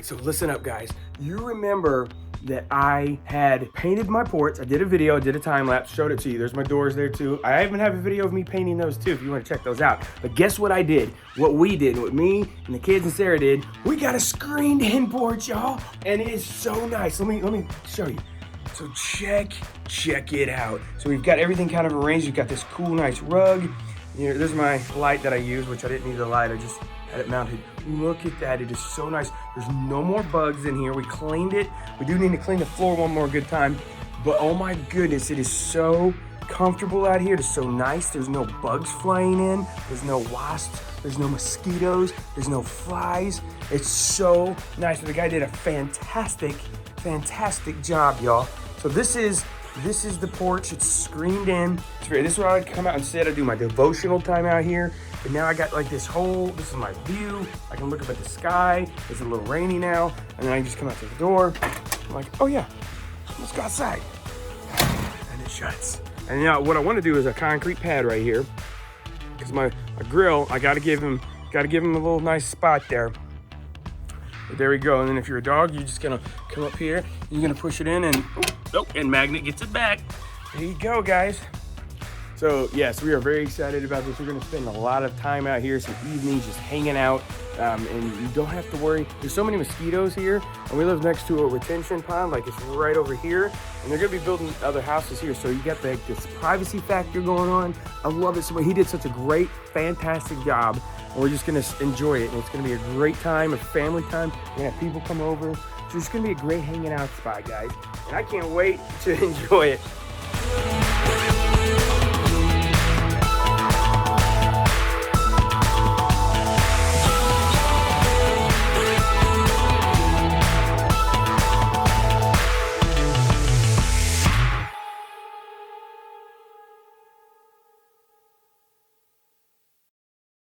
So listen up, guys. You remember that I had painted my porch. I did a video, I did a time lapse, showed it to you. There's my doors there too. I even have a video of me painting those too if you want to check those out. But guess what I did? What we did, what me and the kids and Sarah did, we got a screened in porch, y'all. And it is so nice. Let me show you. So check it out. So we've got everything kind of arranged. We've got this cool, nice rug. You know, there's my light that I use, which I didn't need the light. I just had it mounted. Look at that, it is so nice. There's no more bugs in here. We cleaned it. We do need to clean the floor one more good time, but oh my goodness, it is so comfortable out here. It is so nice. There's no bugs flying in. There's no wasps. There's no mosquitoes. There's no flies. It's so nice. The guy did a fantastic job, y'all. So this is the porch. It's screened in. This is where I would come out and sit. I do my devotional time out here. But now I got like this is my view. I can look up at the sky. It's a little rainy now. And then I just come out to the door. I'm like, oh yeah, let's go outside. And it shuts. And now what I want to do is a concrete pad right here. Because my grill, I gotta give him a little nice spot there. But there we go. And then if you're a dog, you're just gonna come up here. You're gonna push it in and, and Magnet gets it back. There you go, guys. So yes, we are very excited about this. We're gonna spend a lot of time out here, some evenings just hanging out. And you don't have to worry. There's so many mosquitoes here, and we live next to a retention pond, like it's right over here. And they're gonna be building other houses here, so you got this privacy factor going on. I love it. So he did such a great, fantastic job. And we're just gonna enjoy it, and it's gonna be a great time, a family time. We're gonna have people come over. So it's gonna be a great hanging out spot, guys. And I can't wait to enjoy it.